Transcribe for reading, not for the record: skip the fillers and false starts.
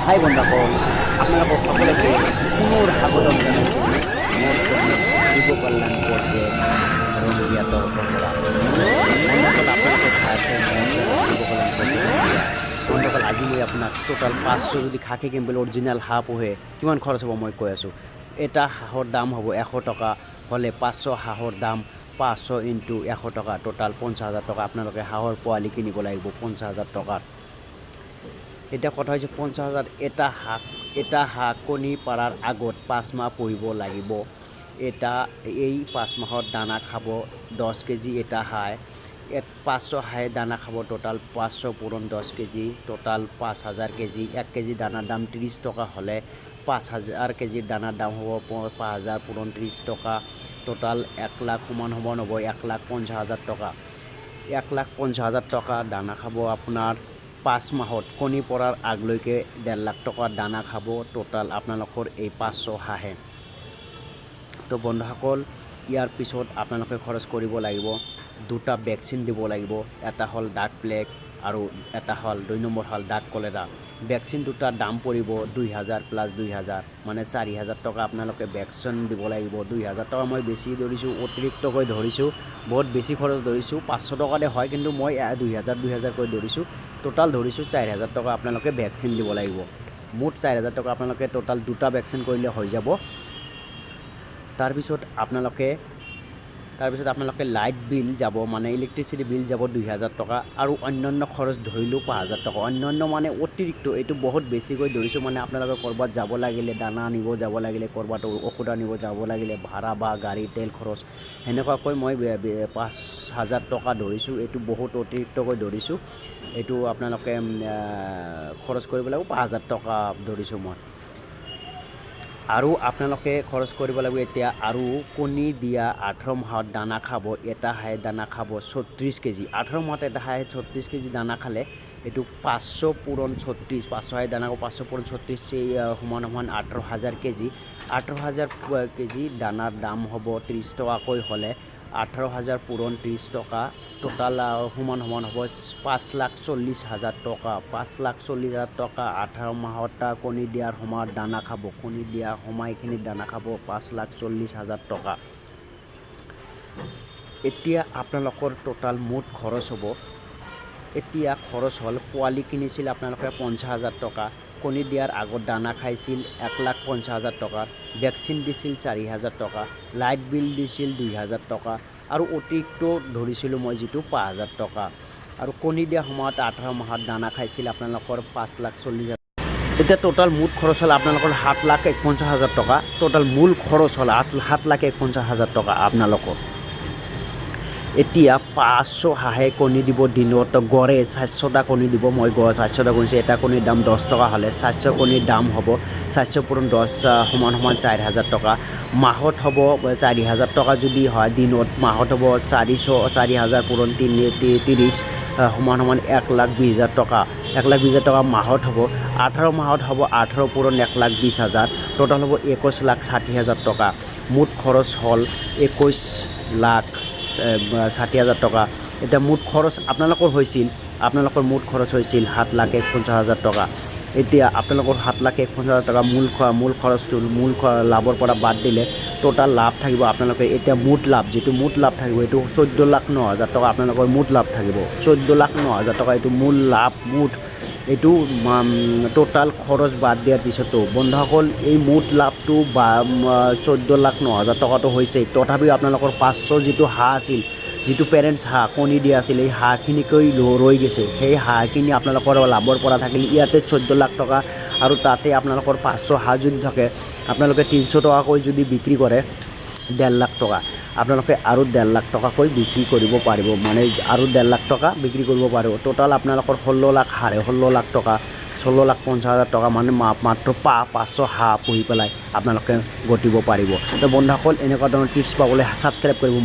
হাই বন্ধুসকল আপোনালোকক সকলোকে পুনৰ স্বাগতম জনাইছোঁ মোৰ যুৱ কল্যাণ প্ৰজেক্ট ৰঙিয়া তৰফৰ পৰা বন্ধুসকল আপোনালোকে চাই আছে যুৱ কল্যাণ প্ৰজেক্ট বন্ধুসকল আজি মই আপোনাক টোটাল 500 যদি খাকী কেম্বেল অৰিজিনেল হাঁহ পোহে কিমান খৰচ হ'ব মই কৈ আছোঁ। এটা হাঁহৰ দাম হ'ব 100 টকা হ'লে 500 হাঁহৰ দাম 500 ইনটু 100 টকা টোটাল 50,000 টকা আপোনালোকে হাঁহৰ পোৱালি কিনিব লাগিব 50,000 টকাত। এটা কথা হৈছে 50,000 এটা হাঁহ কণী পাৰাৰ আগত 5 মাহ পুহিব লাগিব। এই 5 মাহত দানা খাব 10 কেজি এটা হাঁহ 500 হাঁহে দানা খাব টোটাল 500 পূৰণ 10 কেজি টোটাল 5,000 কেজি 1 কেজি দানাৰ দাম 30 টকা হ'লে 5,000 কেজিৰ দানাৰ দাম হ'ব 5,000 পূৰণ 30 টকা টোটাল 1 লাখ সমান হ'ব 1,50,000 টকা 1,50,000 টকা দানা খাব আপোনাৰ 5 মাহত কণী পৰাৰ আগলৈকে 1.5 লাখ টকাৰ দানা খাব টোটাল আপোনালোকৰ এই 500 হাঁহে। তো বন্ধুসকল ইয়াৰ পিছত আপোনালোকে খৰচ কৰিব লাগিব দুটা ভেকচিন দিব লাগিব। এটা হ'ল ডাক প্লেগ আৰু এটা হ'ল 2 নম্বৰ হ'ল ডাক কলেৰা। ভেকচিন দুটা দাম পৰিব 2,000 প্লাছ 2,000 মানে 4,000 টকা আপোনালোকে ভেকচিন দিব লাগিব। 2,000 টকা মই বেছি ধৰিছোঁ অতিৰিক্তকৈ ধৰিছোঁ বহুত বেছি খৰচ ধৰিছোঁ 500 টকাতে হয় কিন্তু মই 2,000 কৈ ধৰিছোঁ টোটাল ধৰিছোঁ 4,000 টকা আপোনালোকে ভেকচিন দিব লাগিব। মুঠ 4,000 টকা আপোনালোকে টোটাল দুটা ভেকচিন কৰিলে হৈ যাব। তাৰপিছত আপোনালোকে লাইট বিল যাব মানে ইলেক্ট্ৰিচিটি বিল যাব 2,000 টকা আৰু অন্যান্য খৰচ ধৰিলোঁ 5,000 টকা। অন্যান্য মানে অতিৰিক্ত এইটো বহুত বেছিকৈ ধৰিছোঁ মানে আপোনালোকে ক'ৰবাত যাব লাগিলে দানা আনিব যাব লাগিলে ক'ৰবাত ঔষধ আনিব যাব লাগিলে ভাড়া বা গাড়ী তেল খৰচ সেনেকুৱাকৈ মই 5,000 টকা ধৰিছোঁ। এইটো বহুত অতিৰিক্তকৈ ধৰিছোঁ। এইটো আপোনালোকে খৰচ কৰিব লাগিব 5,000 টকা ধৰিছোঁ মই। আৰু আপোনালোকে খৰচ কৰিব লাগিব এতিয়া আৰু কণী দিয়া 18 মাহত দানা খাব এটা হাঁহে দানা খাব 36 কেজি 18 মাহত এটা হাঁহে 36 কেজি দানা খালে এইটো 500 পূৰণ 36 500 হাঁহে দানা খাব 500 পূৰণ 36 সমান 18,000 কেজি 18,000 কেজি দানাৰ দাম হ'ব 30 টকাকৈ হ'লে 18,000 পূৰণ 30 টকা টোটাল সমান হ'ব 5,40,000 টকা 5,40,000 টকা 18 মাহত কণী দিয়াৰ সময়ত দানা খাব কণী দিয়া সময়খিনিত দানা খাব 5,40,000 টকা। এতিয়া আপোনালোকৰ টোটাল মুঠ খৰচ হ'ব এতিয়া খৰচ হ'ল পোৱালি কিনিছিল আপোনালোকে 50,000 টকা কণী দিয়াৰ আগত দানা খাইছিল 1,50,000 টকা ভেকচিন দিছিল 4,000 টকা লাইট বিল দিছিল 2,000 টকা আৰু অতিৰিক্ত ধৰিছিলোঁ মই যিটো 5,000 টকা আৰু কণী দিয়া সময়ত 18 মাহত দানা খাইছিল আপোনালোকৰ 5,40,000। এতিয়া টোটাল মুঠ খৰচ হ'ল আপোনালোকৰ 7,51,000 টকা টোটাল মূল খৰচ হ'ল 7,51,000 টকা আপোনালোকৰ। এতিয়া 500 হাঁহে কণী দিব দিনত গড়ে 400টা কণী দিব মই 400টা কণী এটা কণীৰ দাম 10 টকা হ'লে 400 কণীৰ দাম হ'ব 400 পূৰণ 10 সমান 4,000 টকা। মাহত হ'ব 4,000 টকা যদি হয় দিনত মাহত হ'ব 4,000 পূৰণ 30 সমান 1,20,000 টকা 1,20,000 টকা মাহত হ'ব 18 মাহত হ'ব 18 পূৰণ 1,20,000 টোটাল হ'ব 21,60,000 টকা। মুঠ খৰচ হ'ল 21,60,000 টকা। এতিয়া মুঠ খৰচ আপোনালোকৰ মুঠ খৰচ হৈছিল 7,51,000 টকা। এতিয়া আপোনালোকৰ 7,51,000 টকা মূল খৰচটো মূল লাভৰ পৰা বাদ দিলে টোটাল লাভ থাকিব আপোনালোকে এতিয়া মুঠ লাভ যিটো মুঠ লাভ থাকিব এইটো 14,09,000 টকা আপোনালোকৰ মুঠ লাভ থাকিব 14,09,000 টকা এইটো মূল লাভ মুঠ এইটো টোটাল খৰচ বাদ দিয়াৰ পিছতো বন্ধুসকল এই মুঠ লাভটো 14,09,000 টকাটো হৈছে তথাপিও আপোনালোকৰ 500 যিটো হাঁহ আছিল যিটো পেৰেণ্টছ হাঁহ কণী দিয়া আছিল এই হাঁহখিনিকৈ ৰৈ গৈছে সেই হাঁহখিনি আপোনালোকৰ লাভৰ পৰা থাকিল ইয়াতে 14 লাখ টকা আৰু তাতে আপোনালোকৰ 500 হাঁহ যদি থাকে আপোনালোকে 300 টকাকৈ যদি বিক্ৰী কৰে 1.5 লাখ টকা আপোনালোকে আৰু 1.5 লাখ টকাকৈ বিক্ৰী কৰিব পাৰিব মানে আৰু 1.5 লাখ টকা বিক্ৰী কৰিব পাৰিব টোটাল আপোনালোকৰ 16 লাখ হাঁহে 16 লাখ টকা 16,50,000 টকা মানে মাত্ৰ 500 হাঁহ পুহি পেলাই আপোনালোকে গতিব পাৰিব। তো বন্ধুসকল এনেকুৱা ধৰণৰ টিপছ পাবলৈ ছাবস্ক্ৰাইব কৰিব।